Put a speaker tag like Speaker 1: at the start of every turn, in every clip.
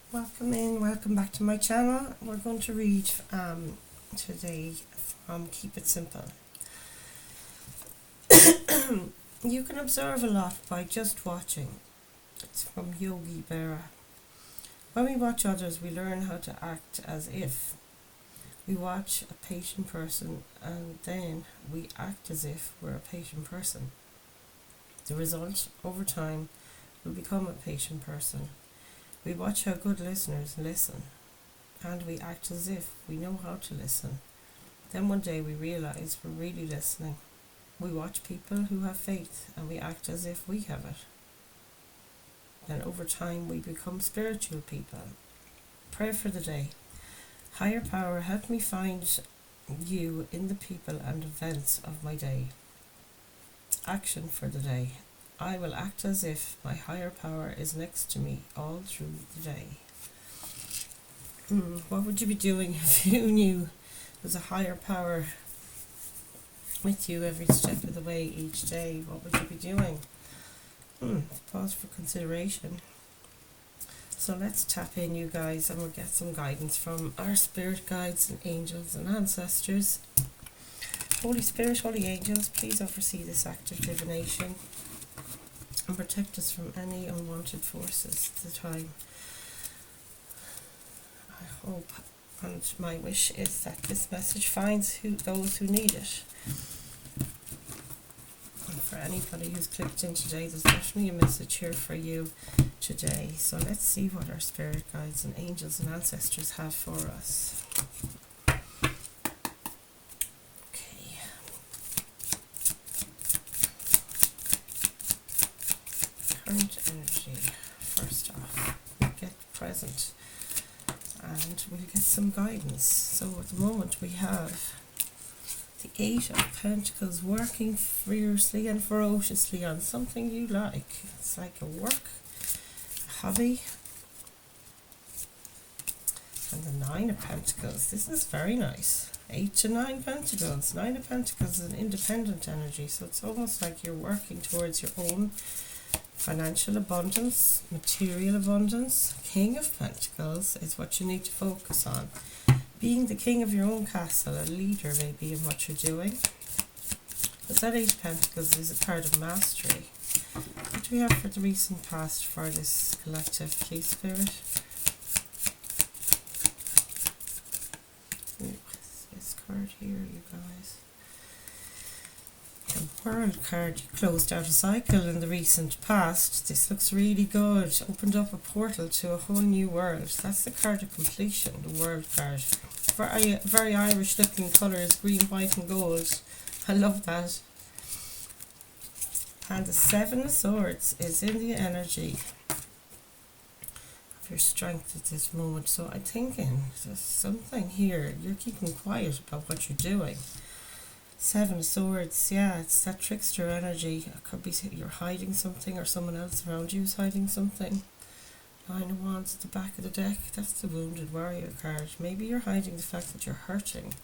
Speaker 1: Welcome back to my channel. We're going to read today from Keep It Simple. You can observe a lot by just watching. It's from Yogi Berra. When we watch others, we learn how to act as if. We watch a patient person and then we act as if we're a patient person. The result, over time, we become a patient person. We watch how good listeners listen, and we act as if we know how to listen. Then one day we realize we're really listening. We watch people who have faith, and we act as if we have it. Then over time we become spiritual people. Prayer for the day. Higher power, help me find you in the people and events of my day. Action for the day. I will act as if my higher power is next to me all through the day. What would you be doing if you knew there's a higher power with you every step of the way each day? What would you be doing? Pause for consideration. So let's tap in, you guys, and we'll get some guidance from our spirit guides and angels and ancestors. Holy Spirit, holy angels, please oversee this act of divination and protect us from any unwanted forces at the time. I hope, and my wish is that this message finds those who need it. And for anybody who's clicked in today, there's definitely a message here for you today. So let's see what our spirit guides and angels and ancestors have for us. Current energy. First off, we'll get present and we'll get some guidance. So at the moment we have the Eight of Pentacles, working fiercely and ferociously on something you like. It's like a work, a hobby. And the Nine of Pentacles. This is very nice. 8 to 9 Pentacles. 9 of Pentacles is an independent energy, so it's almost like you're working towards your own financial abundance, material abundance. King of Pentacles is what you need to focus on. Being the king of your own castle, a leader maybe in what you're doing. But that Eight of Pentacles is a card of mastery. What do we have for the recent past for this collective, please, Spirit? This card here, you guys. The World card. You closed out a cycle in the recent past. This looks really good. Opened up a portal to a whole new world. That's the card of completion, the World card. Very Irish looking colours, green, white and gold. I love that. And the Seven of Swords is in the energy of your strength at this moment. So I'm thinking there's something here. You're keeping quiet about what you're doing. Seven of Swords, yeah, it's that trickster energy. It could be you're hiding something or someone else around you is hiding something. Nine of Wands at the back of the deck, that's the Wounded Warrior card. Maybe you're hiding the fact that you're hurting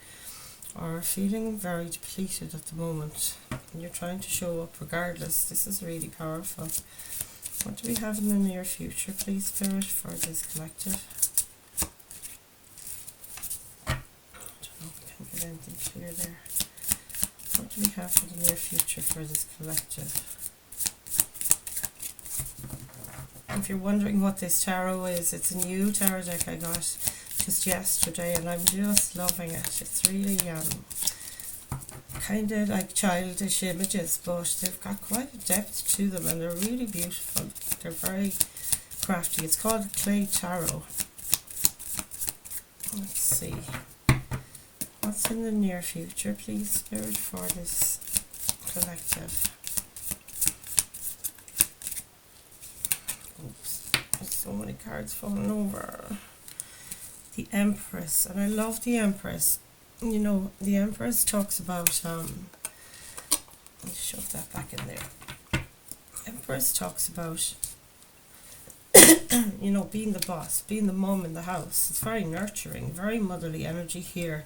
Speaker 1: or feeling very depleted at the moment and you're trying to show up regardless. This is really powerful. What do we have in the near future, please, Spirit, for this collective? I don't know if we can get anything clear there. What do we have for the near future for this collective? If you're wondering what this tarot is, it's a new tarot deck I got just yesterday and I'm just loving it. It's really kind of like childish images, but they've got quite a depth to them and they're really beautiful. They're very crafty. It's called Clay Tarot. Let's see. What's in the near future, please, Spirit, for this collective? Oops, there's so many cards falling over. The Empress, and I love the Empress. You know, the Empress talks about, let's shove that back in there. Empress talks about, you know, being the boss, being the mum in the house. It's very nurturing, very motherly energy here.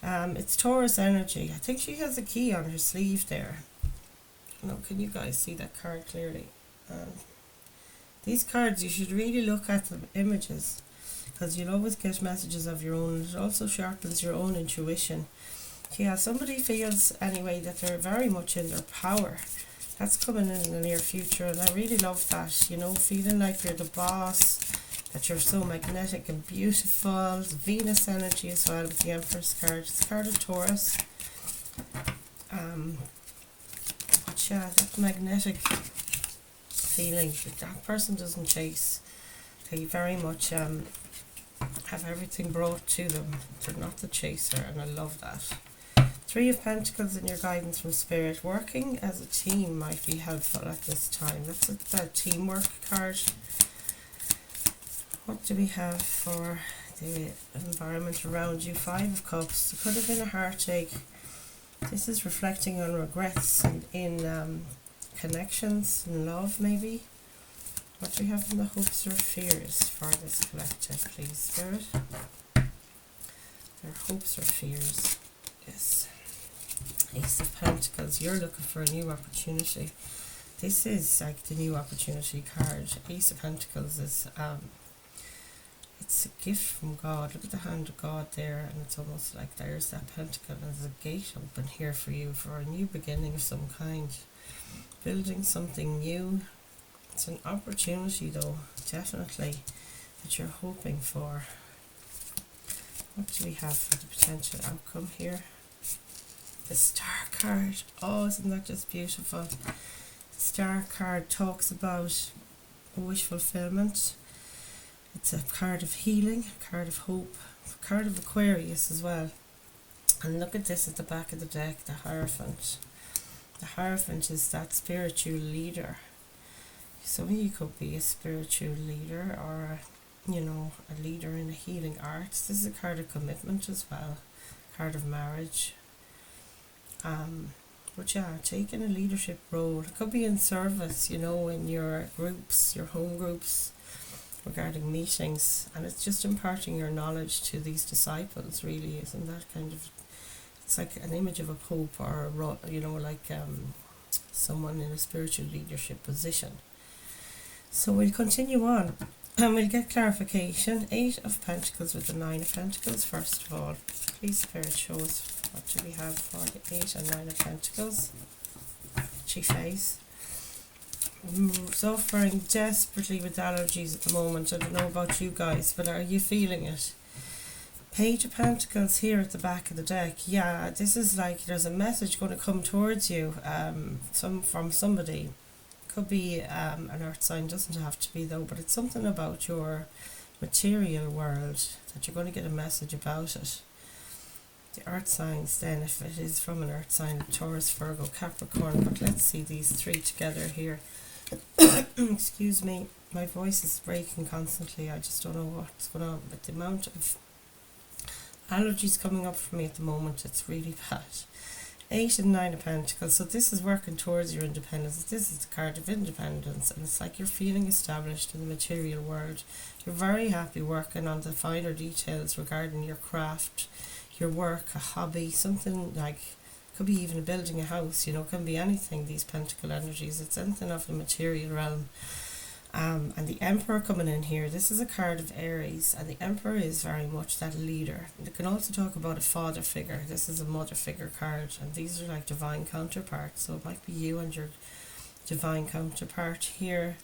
Speaker 1: It's Taurus energy. I think she has a key on her sleeve there. No, can you guys see that card clearly? These cards, you should really look at the images. because you'll always get messages of your own. It also sharpens your own intuition. Yeah, somebody feels anyway that they're very much in their power. That's coming in the near future, and I really love that, you know, feeling like you're the boss, that you're so magnetic and beautiful. Venus energy as well with the Empress card. It's a card of Taurus. But yeah, that magnetic feeling that that person doesn't chase. They very much have everything brought to them. They're not the chaser, and I love that. Three of Pentacles in your guidance from Spirit. Working as a team might be helpful at this time. That's a teamwork card. What do we have for the environment around you? Five of Cups. There could have been a heartache. This is reflecting on regrets and in connections and love, maybe. What do we have in the hopes or fears for this collective, please, Spirit? Their hopes or fears. Yes. Ace of Pentacles. You're looking for a new opportunity. This is like the new opportunity card. Ace of Pentacles is it's a gift from God. Look at the hand of God there, and it's almost like there's that pentacle and there's a gate open here for you for a new beginning of some kind. Building something new. It's an opportunity though, definitely, that you're hoping for. What do we have for the potential outcome here? The Star card. Oh, isn't that just beautiful? The Star card talks about a wish fulfillment. It's a card of healing, a card of hope, a card of Aquarius as well. And look at this at the back of the deck, the Hierophant. The Hierophant is that spiritual leader. Some of you could be a spiritual leader, or you know, a leader in the healing arts. This is a card of commitment as well, a card of marriage. But yeah, taking a leadership role. It could be in service, you know, in your groups, your home groups, regarding meetings, and it's just imparting your knowledge to these disciples, really. Isn't that kind of, it's like an image of a pope, or a, you know, like someone in a spiritual leadership position. So we'll continue on and we'll get clarification. Eight of Pentacles with the Nine of Pentacles. First of all, please, Spirit, show us what do we have for the 8 and 9 of Pentacles. She face. Suffering desperately with allergies at the moment. I don't know about you guys, but are you feeling it? Page of Pentacles here at the back of the deck. Yeah, this is like there's a message going to come towards you from somebody. Could be an earth sign, doesn't have to be though, but it's something about your material world that you're going to get a message about it. The earth signs then, if it is from an earth sign, Taurus, Virgo, Capricorn. But let's see these three together here. Excuse me, my voice is breaking constantly. I just don't know what's going on with the amount of allergies coming up for me at the moment. It's really bad. 8 and 9 of Pentacles. So this is working towards your independence. This is the card of independence, and it's like you're feeling established in the material world. You're very happy working on the finer details regarding your craft, your work, a hobby, something like, could be even building a house, you know, can be anything, these pentacle energies. It's anything of the material realm. And the Emperor coming in here, this is a card of Aries, and the Emperor is very much that leader. It can also talk about a father figure. This is a mother figure card, and these are like divine counterparts, so it might be you and your divine counterpart here.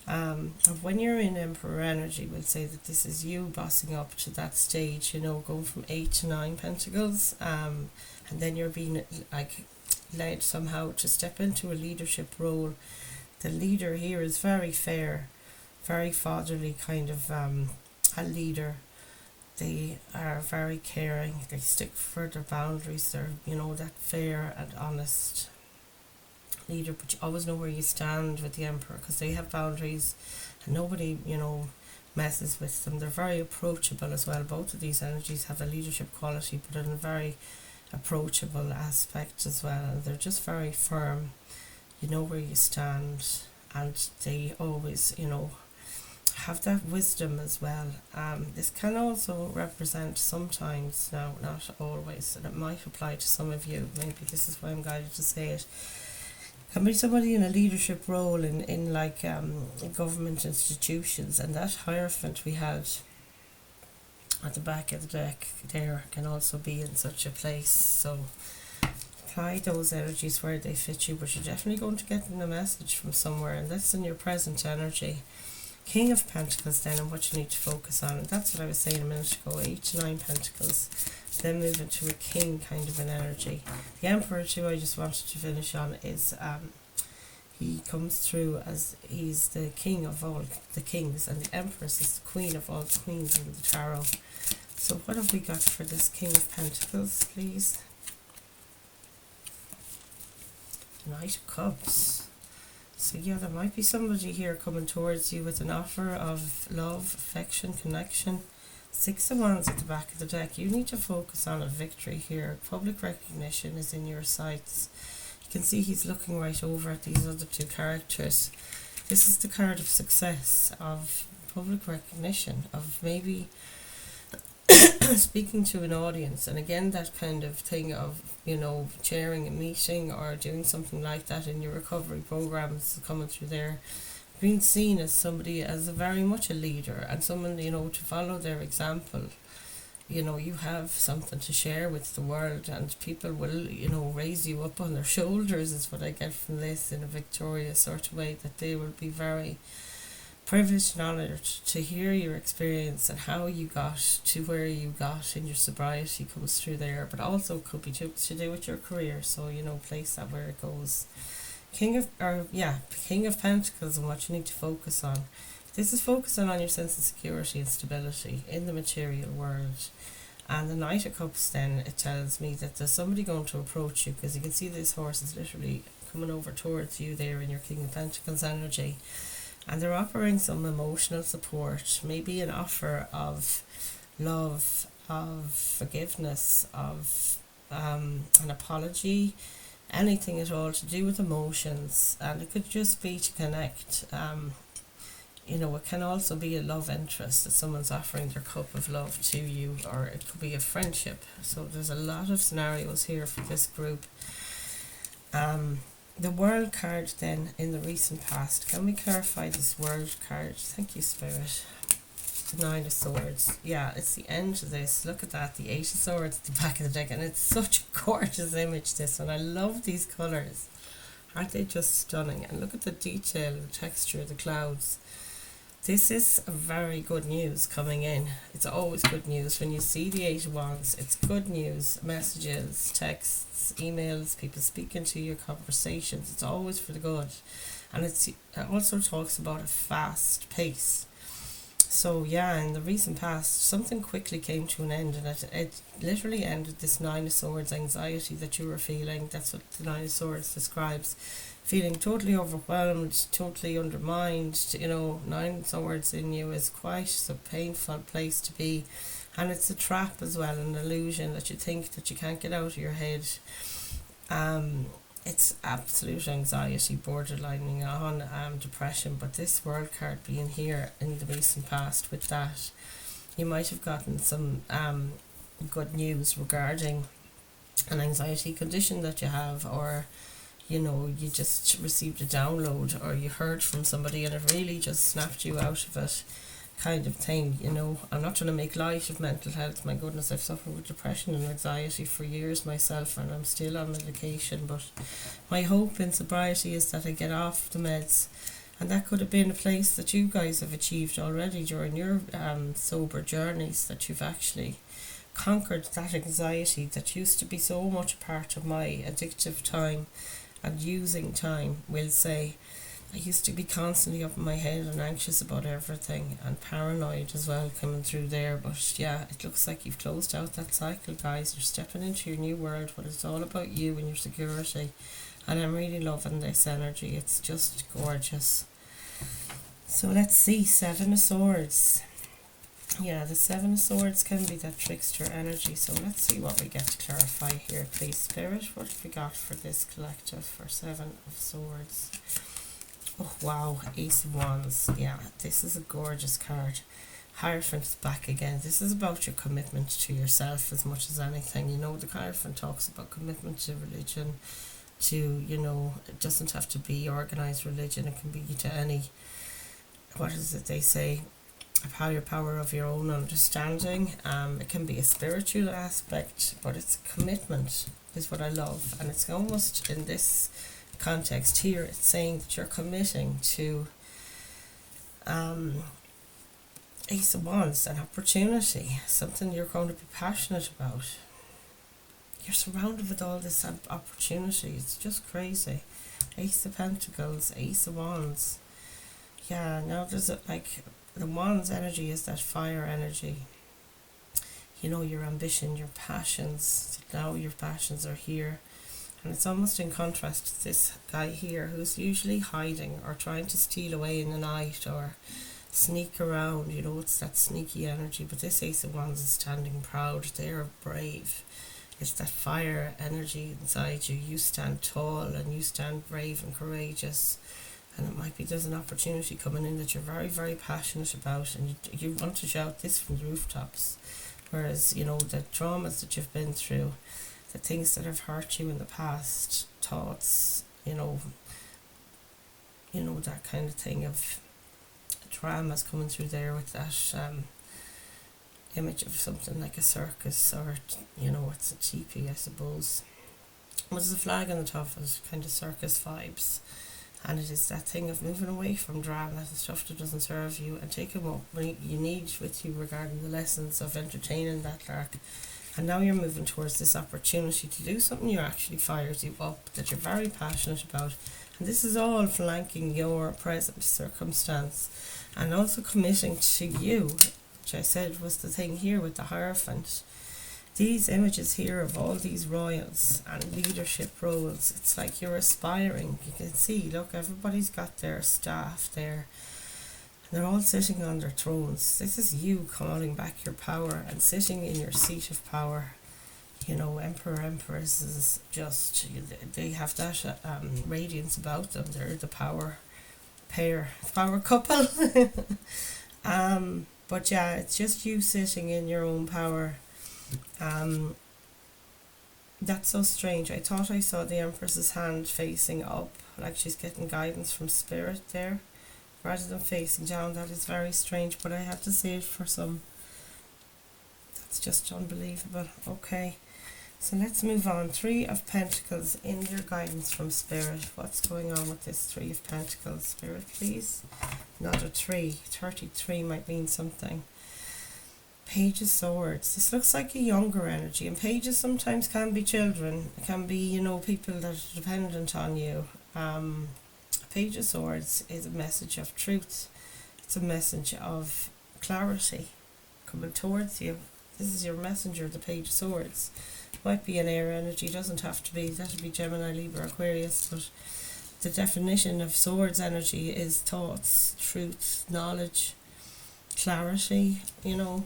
Speaker 1: And when you're in Emperor energy, we'll say that this is you bossing up to that stage, you know, going from 8 to 9 Pentacles, and then you're being like led somehow to step into a leadership role. The leader here is very fair, very fatherly kind of a leader. They are very caring, they stick for their boundaries, they're, you know, that fair and honest leader, but you always know where you stand with the Emperor, because they have boundaries and nobody, you know, messes with them. They're very approachable as well. Both of these energies have a leadership quality, but in a very approachable aspect as well, and they're just very firm. You know where you stand, and they always, you know, have that wisdom as well. This can also represent sometimes, now not always, and it might apply to some of you, maybe this is why I'm guided to say it. Can be somebody in a leadership role in like in government institutions, and that Hierophant we had at the back of the deck there can also be in such a place. So apply those energies where they fit you, but you're definitely going to get a message from somewhere, and that's in your present energy. King of Pentacles then, and what you need to focus on, and that's what I was saying a minute ago, 8 to 9 Pentacles, then move into a King kind of an energy. The Emperor too, I just wanted to finish on, is he comes through as he's the king of all the kings, and the Empress is the queen of all the queens in the tarot. So what have we got for this King of Pentacles, please? Knight of Cups. So yeah, there might be somebody here coming towards you with an offer of love, affection, connection. 6 of Wands at the back of the deck. You need to focus on a victory here. Public recognition is in your sights. You can see he's looking right over at these other 2 characters. This is the card of success, of public recognition, of maybe speaking to an audience, and again that kind of thing of, you know, chairing a meeting or doing something like that in your recovery programs coming through there, being seen as somebody, as a very much a leader and someone, you know, to follow their example. You know, you have something to share with the world, and people will, you know, raise you up on their shoulders, is what I get from this, in a victorious sort of way, that they will be very privileged and honoured to hear your experience and how you got to where you got in your sobriety comes through there, but also could be to do with your career. So, you know, place that where it goes. King of Pentacles, and what you need to focus on. This is focusing on your sense of security and stability in the material world. And the Knight of Cups, then, it tells me that there's somebody going to approach you, because you can see this horse is literally coming over towards you there in your King of Pentacles energy. And they're offering some emotional support, maybe an offer of love, of forgiveness, of an apology, anything at all to do with emotions. And it could just be to connect. You know, it can also be a love interest, that someone's offering their cup of love to you, or it could be a friendship. So there's a lot of scenarios here for this group. The World card then, in the recent past. Can we clarify this World card? Thank you, Spirit. The 9 of Swords. Yeah, it's the end of this. Look at that, the 8 of Swords at the back of the deck. And it's such a gorgeous image, this one. I love these colours. Aren't they just stunning? And look at the detail, the texture of the clouds. This is a very good news coming in. It's always good news when you see the 8 of Wands. It's good news, messages, texts, emails, people speaking to you, conversations. It's always for the good. And it also talks about a fast pace. So yeah, in the recent past, something quickly came to an end, and it literally ended this 9 of Swords anxiety that you were feeling. That's what the 9 of Swords describes. Feeling totally overwhelmed, totally undermined. You know, 9 of Swords in you is quite a painful place to be. And it's a trap as well, an illusion that you think that you can't get out of your head. It's absolute anxiety, borderlining on depression. But this World card being here in the recent past with that, you might have gotten some good news regarding an anxiety condition that you have, or you know, you just received a download, or you heard from somebody and it really just snapped you out of it, kind of thing. You know, I'm not trying to make light of mental health. My goodness, I've suffered with depression and anxiety for years myself, and I'm still on medication. But my hope in sobriety is that I get off the meds, and that could have been a place that you guys have achieved already during your sober journeys, that you've actually conquered that anxiety that used to be so much a part of my addictive time and using time, we'll say. I used to be constantly up in my head and anxious about everything, and paranoid as well coming through there. But yeah, it looks like you've closed out that cycle, guys. You're stepping into your new world where it's all about you and your security, and I'm really loving this energy. It's just gorgeous. So let's see, 7 of Swords. Yeah, the 7 of Swords can be that trickster energy. So let's see what we get to clarify here, please, Spirit. What have we got for this collective for 7 of Swords? Oh, wow, Ace of Wands. Yeah, this is a gorgeous card. Hierophant's back again. This is about your commitment to yourself as much as anything. You know, the Hierophant talks about commitment to religion, to, you know, it doesn't have to be organised religion. It can be to any, what is it they say? a higher power of your own understanding. It can be a spiritual aspect, but it's a commitment is what I love. And it's almost in this context here, it's saying that you're committing to Ace of Wands, an opportunity, something you're going to be passionate about. You're surrounded with all this opportunity. It's just crazy. Ace of Pentacles, Ace of Wands. Yeah, now there's like the Wands energy is that fire energy. You know, your ambition, your passions. Now your passions are here. And it's almost in contrast to this guy here who's usually hiding or trying to steal away in the night or sneak around. You know, it's that sneaky energy. But this Ace of Wands is standing proud. They're brave. It's that fire energy inside you. You stand tall and you stand brave and courageous. And it might be there's an opportunity coming in that you're very, very passionate about, and you want to shout this from the rooftops. Whereas, you know, the traumas that you've been through, the things that have hurt you in the past, thoughts, you know, that kind of thing of dramas coming through there with that image of something like a circus, or, you know, it's a teepee, I suppose. There's a flag on the top of kind of circus vibes. And it is that thing of moving away from drama, the stuff that doesn't serve you, and taking what you need with you regarding the lessons of entertaining that lark. And now you're moving towards this opportunity to do something you actually fires you up, that you're very passionate about. And this is all flanking your present circumstance. And also committing to you, which I said was the thing here with the Hierophant. These images here of all these royals and leadership roles, it's like you're aspiring. You can see, look, everybody's got their staff there. And they're all sitting on their thrones. This is you calling back your power and sitting in your seat of power. You know, Emperor, Empresses, just, they have that radiance about them. They're the power pair, power couple. But yeah, it's just you sitting in your own power. That's so strange. I thought I saw the Empress's hand facing up, like she's getting guidance from spirit there, rather than facing down. That is very strange, but I have to see it for some. That's just unbelievable. Okay, so let's move on. 3 of Pentacles in your guidance from spirit. What's going on with this 3 of Pentacles? Spirit, please. Not a 3. 33 might mean something. Page of Swords. This looks like a younger energy, and pages sometimes can be children. It can be, you know, people that are dependent on you. Page of Swords is a message of truth. It's a message of clarity coming towards you. This is your messenger, the Page of Swords. Might be an air energy, doesn't have to be. That'll be Gemini, Libra, Aquarius, but the definition of swords energy is thoughts, truth, knowledge, clarity, you know,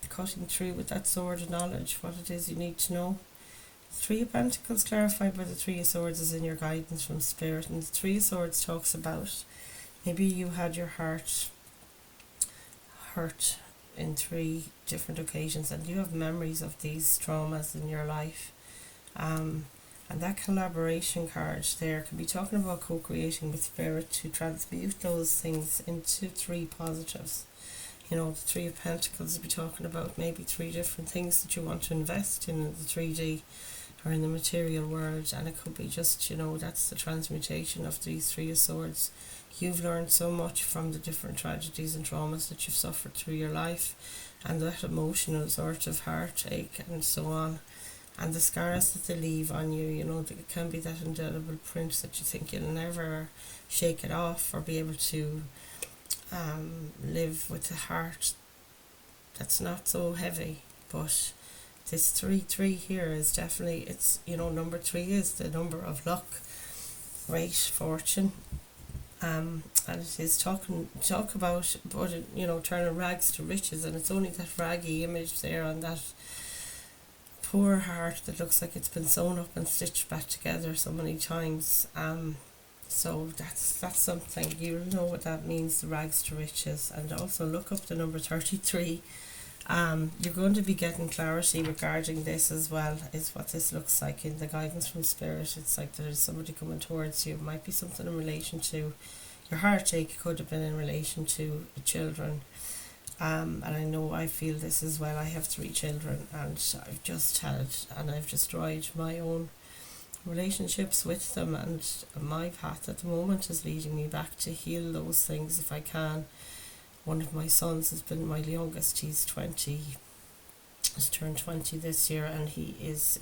Speaker 1: cutting through with that sword of knowledge, what it is you need to know. 3 of Pentacles clarified by the 3 of Swords is in your guidance from spirit, and the 3 of Swords talks about maybe you had your heart hurt in 3 different occasions, and you have memories of these traumas in your life. And that collaboration card there can be talking about co-creating with spirit to transmute those things into 3 positives. You know, the 3 of Pentacles will be talking about maybe 3 different things that you want to invest in the 3D or in the material world, and it could be just, you know, that's the transmutation of these 3 of Swords. You've learned so much from the different tragedies and traumas that you've suffered through your life, and that emotional sort of heartache and so on, and the scars that they leave on you. You know, it can be that indelible print that you think you'll never shake it off or be able to live with a heart that's not so heavy. But this 3-3 here is definitely, it's, you know, number 3 is the number of luck, great fortune, and it is talk about, but you know, turning rags to riches, and it's only that raggy image there on that poor heart that looks like it's been sewn up and stitched back together so many times. So that's something, you'll know what that means, the rags to riches. And also look up the number 33. You're going to be getting clarity regarding this as well, is what this looks like in the guidance from spirit. It's like there's somebody coming towards you. It might be something in relation to your heartache, could have been in relation to children. And I know I feel this as well. I have 3 children, and I've destroyed my own relationships with them, and my path at the moment is leading me back to heal those things if I can. One of my sons has been my youngest. He's 20, has turned 20 this year, and he is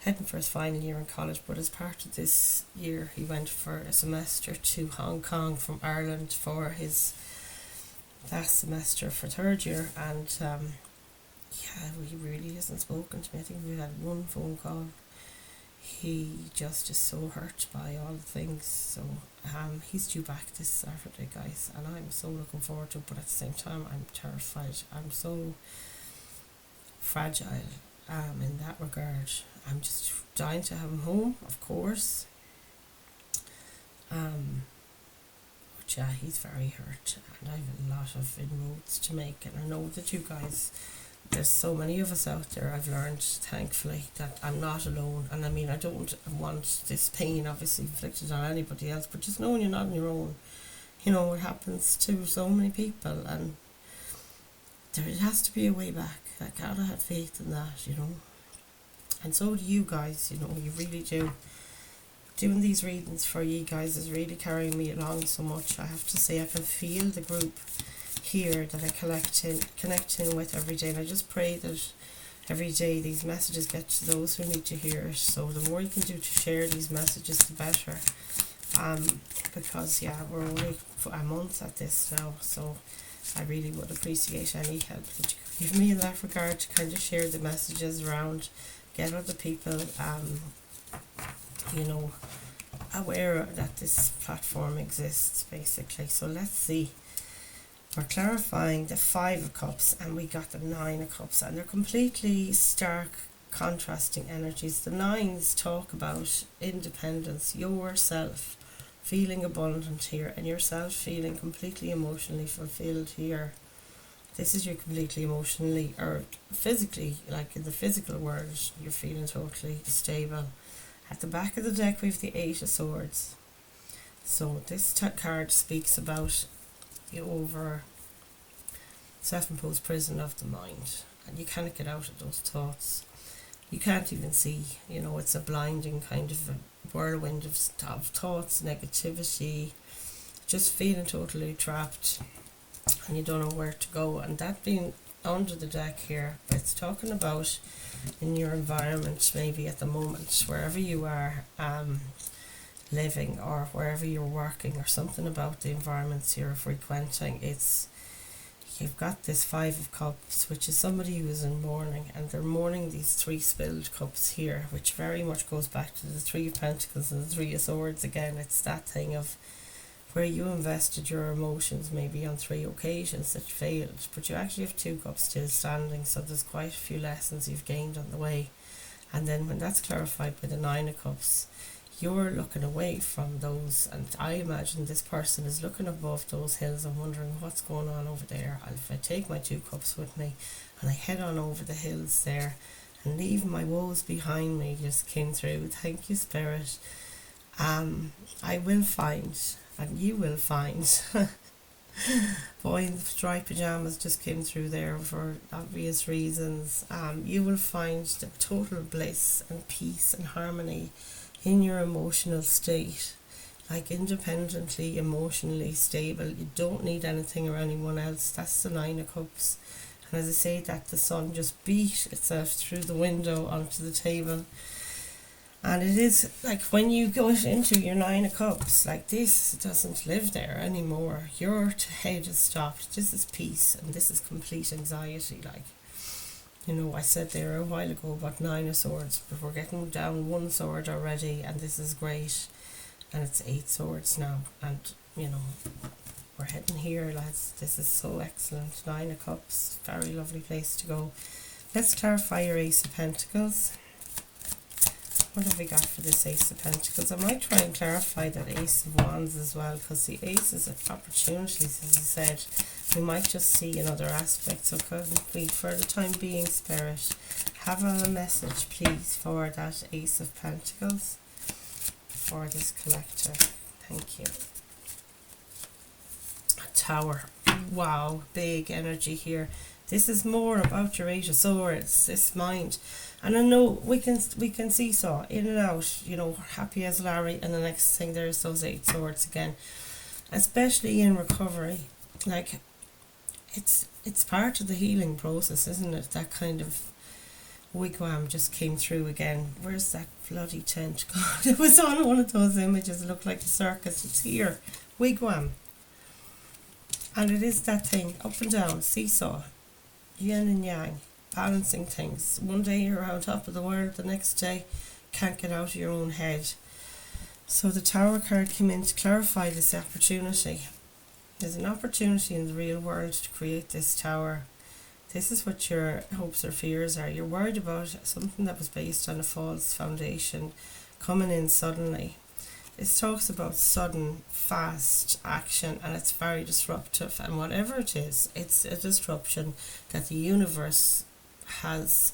Speaker 1: heading for his final year in college. But as part of this year, he went for a semester to Hong Kong from Ireland for his last semester for 3rd year, and he really hasn't spoken to me. I think we had one phone call. He just is so hurt by all the things. So he's due back this Saturday, guys, and I'm so looking forward to it. But at the same time, I'm terrified. I'm so fragile in that regard. I'm just dying to have him home, of course. But yeah, he's very hurt, and I have a lot of inroads to make. And I know that you guys, there's so many of us out there. I've learned, thankfully, that I'm not alone. And I mean, I don't want this pain obviously inflicted on anybody else, but just knowing you're not on your own, you know, it happens to so many people, and there has to be a way back. I gotta have faith in that, you know. And so do you guys, you know, you really do. Doing these readings for you guys is really carrying me along so much. I have to say, I can feel the group here that I connect in with every day, and I just pray that every day these messages get to those who need to hear it. So the more you can do to share these messages, the better. Because yeah, we're only a month at this now, so I really would appreciate any help that you could give me in that regard, to kind of share the messages around, get other people you know, aware that this platform exists, basically. So let's see. We're clarifying the 5 of Cups, and we got the 9 of Cups, and they're completely stark, contrasting energies. The 9s talk about independence, yourself feeling abundant here, and yourself feeling completely emotionally fulfilled here. This is you completely emotionally or physically, like in the physical world, you're feeling totally stable. At the back of the deck we have the 8 of Swords. So this card speaks about the over self-imposed prison of the mind, and you can't get out of those thoughts. You can't even see, you know, it's a blinding kind of a whirlwind of thoughts, negativity, just feeling totally trapped, and you don't know where to go. And that being under the deck here, it's talking about in your environment, maybe at the moment, wherever you are living, or wherever you're working, or something about the environments you're frequenting. It's, you've got this 5 of Cups, which is somebody who is in mourning, and they're mourning these 3 spilled cups here, which very much goes back to the 3 of Pentacles and the 3 of Swords again. It's that thing of where you invested your emotions maybe on 3 occasions that failed, but you actually have 2 cups still standing, so there's quite a few lessons you've gained on the way. And then when that's clarified by the 9 of Cups, you're looking away from those, and I imagine this person is looking above those hills and wondering what's going on over there. If I take my 2 cups with me and I head on over the hills there and leave my woes behind me, just came through. Thank you, Spirit. I will find, and you will find. Boy in the striped pajamas just came through there for obvious reasons. You will find the total bliss and peace and harmony in your emotional state, like independently, emotionally stable. You don't need anything or anyone else. That's the 9 of Cups. And as I say that, the sun just beat itself through the window onto the table. And it is like when you go into your 9 of Cups, like this doesn't live there anymore. Your head is stopped. This is peace, and this is complete anxiety. Like, you know, I said there a while ago about 9 of Swords, but we're getting down 1 sword already, and this is great. And it's 8 swords now, and you know, we're heading here, lads. This is so excellent. 9 of Cups, very lovely place to go. Let's clarify your Ace of Pentacles. What have we got for this Ace of Pentacles? I might try and clarify that Ace of Wands as well, because the Ace is opportunities, as I said. We might just see another aspect. So could we, for the time being, Spirit, have a message, please, for that Ace of Pentacles for this collector. Thank you. A Tower. wow, big energy here. This is more about your Eight of Swords, this mind. And I know we can seesaw in and out, happy as Larry, and the next thing there's those Eight Swords again. Especially in recovery. Like, it's part of the healing process, isn't it? That kind of wigwam just came through again. Where's that bloody tent? God, it was on one of those images. It looked like a circus. It's here. Wigwam. And it is that thing, up and down, seesaw, yin and yang, balancing things. One day you're on top of the world, the next day can't get out of your own head. So the Tower card came in to clarify this opportunity. There's an opportunity in the real world to create this tower. This is what your hopes or fears are. You're worried about something that was based on a false foundation coming in suddenly. This talks about sudden, fast action, and it's very disruptive. And whatever it is, it's a disruption that the universe has,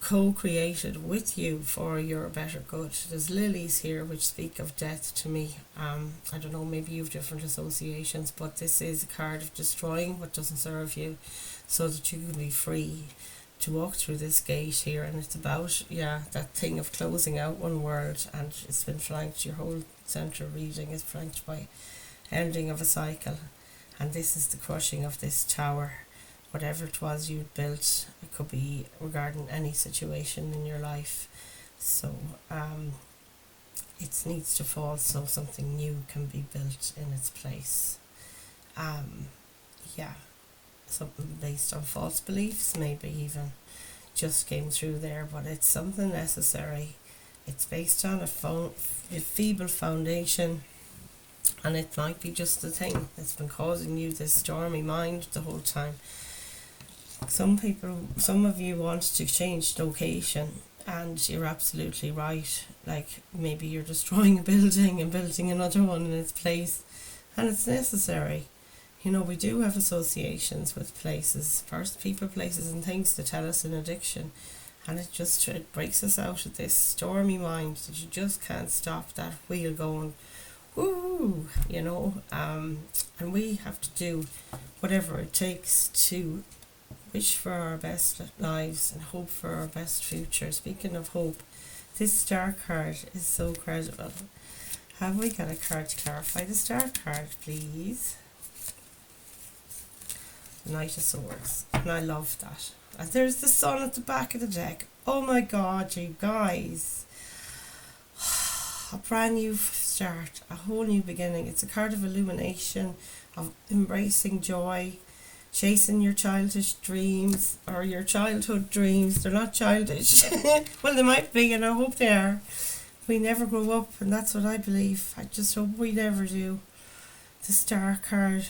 Speaker 1: co-created with you for your better good. There's lilies here which speak of death to me. I don't know, maybe you have different associations, but this is a card of destroying what doesn't serve you so that you can be free to walk through this gate here. And it's about, that thing of closing out one world, and it's been flanked, your whole centre reading is flanked by ending of a cycle, and this is the crushing of this tower. Whatever it was you'd built, it could be regarding any situation in your life. So it needs to fall so something new can be built in its place. Something based on false beliefs, maybe even, just came through there, but it's something necessary. It's based on a feeble foundation, and it might be just the thing that's been causing you this stormy mind the whole time. Some of you want to change location, and you're absolutely right. Like, maybe you're destroying a building and building another one in its place, and it's necessary. We do have associations with places, people, places and things to tell us an addiction, and it breaks us out of this stormy mind that you just can't stop that wheel going, woo, and we have to do whatever it takes to wish for our best lives and hope for our best future. Speaking of hope, this Star card is so credible. Have we got a card to clarify the Star card, please? Knight of Swords, and I love that. And there's the sun at the back of the deck. Oh my God, you guys. A brand new start, a whole new beginning. It's a card of illumination, of embracing joy, chasing your childish dreams, or your childhood dreams. They're not childish. Well, they might be, and I hope they are. We never grow up, and that's what I believe. I just hope we never do. The Star card.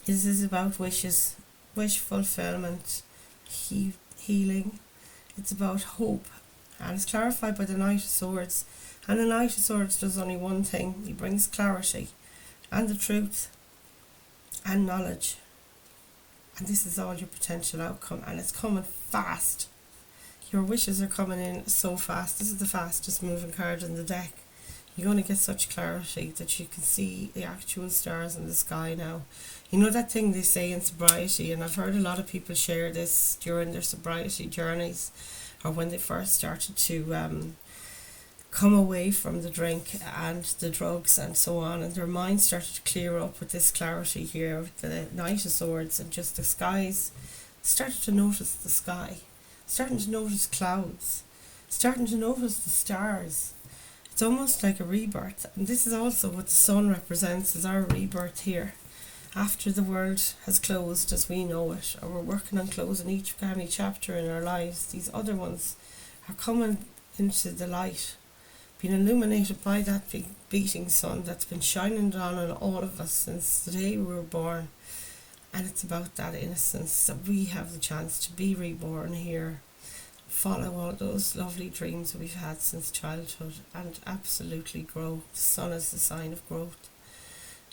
Speaker 1: This is about wishes, wish fulfillment, healing. It's about hope, and it's clarified by the Knight of Swords. And the Knight of Swords does only one thing. He brings clarity and the truth and knowledge. And this is all your potential outcome, and it's coming fast. Your wishes are coming in so fast. This is the fastest moving card in the deck. You're going to get such clarity that you can see the actual stars in the sky now. That thing they say in sobriety, and I've heard a lot of people share this during their sobriety journeys, or when they first started to come away from the drink and the drugs and so on, and their mind started to clear up with this clarity here with the Knight of Swords and just the skies. Started to notice the sky, starting to notice clouds, starting to notice the stars. It's almost like a rebirth, and this is also what the sun represents as our rebirth here. After the world has closed as we know it, or we're working on closing each family chapter in our lives, these other ones are coming into the light, being illuminated by that big beating sun that's been shining down on all of us since the day we were born. And it's about that innocence that we have the chance to be reborn here, follow all those lovely dreams we've had since childhood, and absolutely grow. The sun is the sign of growth.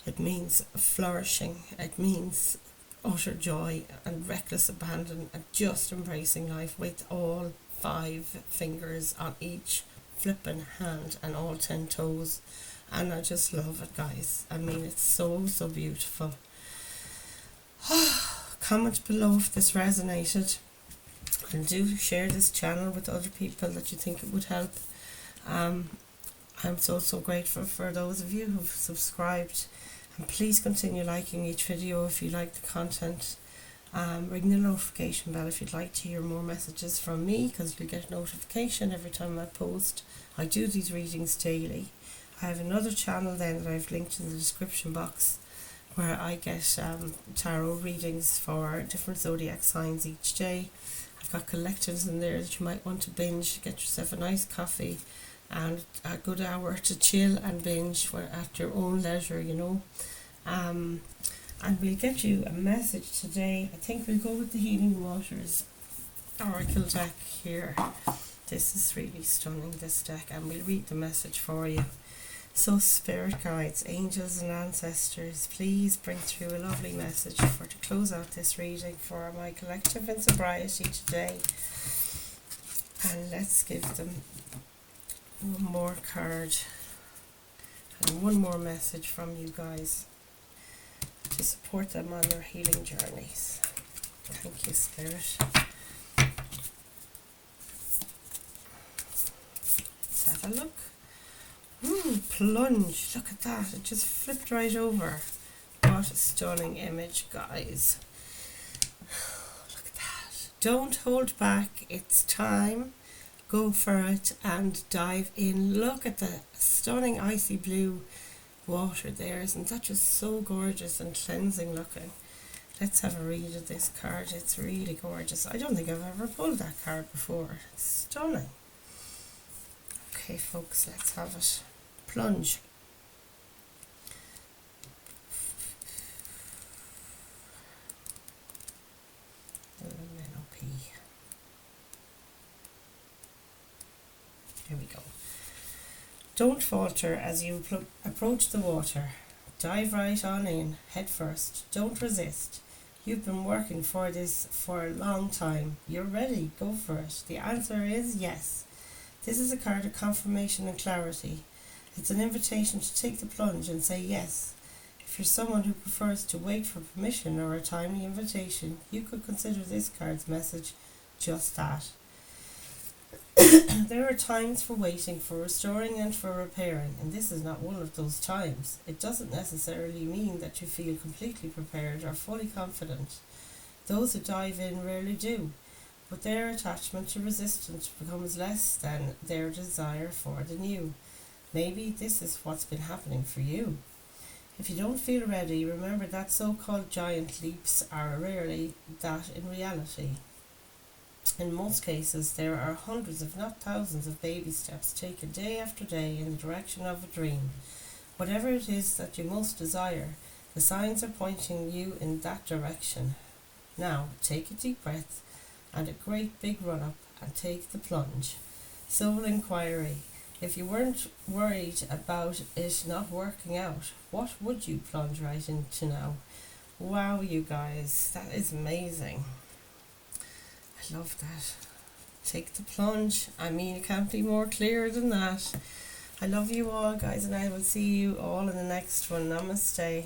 Speaker 1: It means flourishing. It means utter joy and reckless abandon, and just embracing life with all 5 fingers on each flipping hand and all 10 toes. and I just love it, guys. I mean, it's so, so beautiful. Comment below if this resonated, and do share this channel with other people that you think it would help. I'm so, so grateful for those of you who've subscribed, and please continue liking each video if you like the content. Ring the notification bell if you'd like to hear more messages from me, because you'll get a notification every time I post. I do these readings daily. I have another channel then that I've linked in the description box, where I get tarot readings for different zodiac signs each day. I've got collectives in there that you might want to binge. Get yourself a nice coffee and a good hour to chill and binge at your own leisure, you know. And we'll get you a message today. I think we'll go with the Healing Waters Oracle deck here. This is really stunning, this deck, and we'll read the message for you. So spirit guides, angels and ancestors, please bring through a lovely message to close out this reading for my collective in sobriety today. And let's give them one more card and one more message from you guys to support them on their healing journeys. Thank you, Spirit. Let's have a look. Plunge. Look at that. It just flipped right over. What a stunning image, guys. Look at that. Don't hold back. It's time. Go for it and dive in. Look at the stunning icy blue water there. Isn't that just so gorgeous and cleansing looking? Let's have a read of this card. It's really gorgeous. I don't think I've ever pulled that card before. It's stunning. Okay, folks, let's have it. Plunge. Here we go. Don't falter as you approach the water. Dive right on in, head first. Don't resist. You've been working for this for a long time. You're ready. Go for it. The answer is yes. This is a card of confirmation and clarity. It's an invitation to take the plunge and say yes. If you're someone who prefers to wait for permission or a timely invitation, you could consider this card's message just that. There are times for waiting, for restoring and for repairing, and this is not one of those times. It doesn't necessarily mean that you feel completely prepared or fully confident. Those who dive in rarely do, but their attachment to resistance becomes less than their desire for the new. Maybe this is what's been happening for you. If you don't feel ready, remember that so-called giant leaps are rarely that in reality. In most cases, there are hundreds if not thousands of baby steps taken day after day in the direction of a dream. Whatever it is that you most desire, the signs are pointing you in that direction. Now, take a deep breath and a great big run-up and take the plunge. Soul inquiry. If you weren't worried about it not working out, what would you plunge right into now? Wow, you guys, that is amazing. I love that. Take the plunge. I mean, it can't be more clear than that. I love you all, guys, and I will see you all in the next one. Namaste.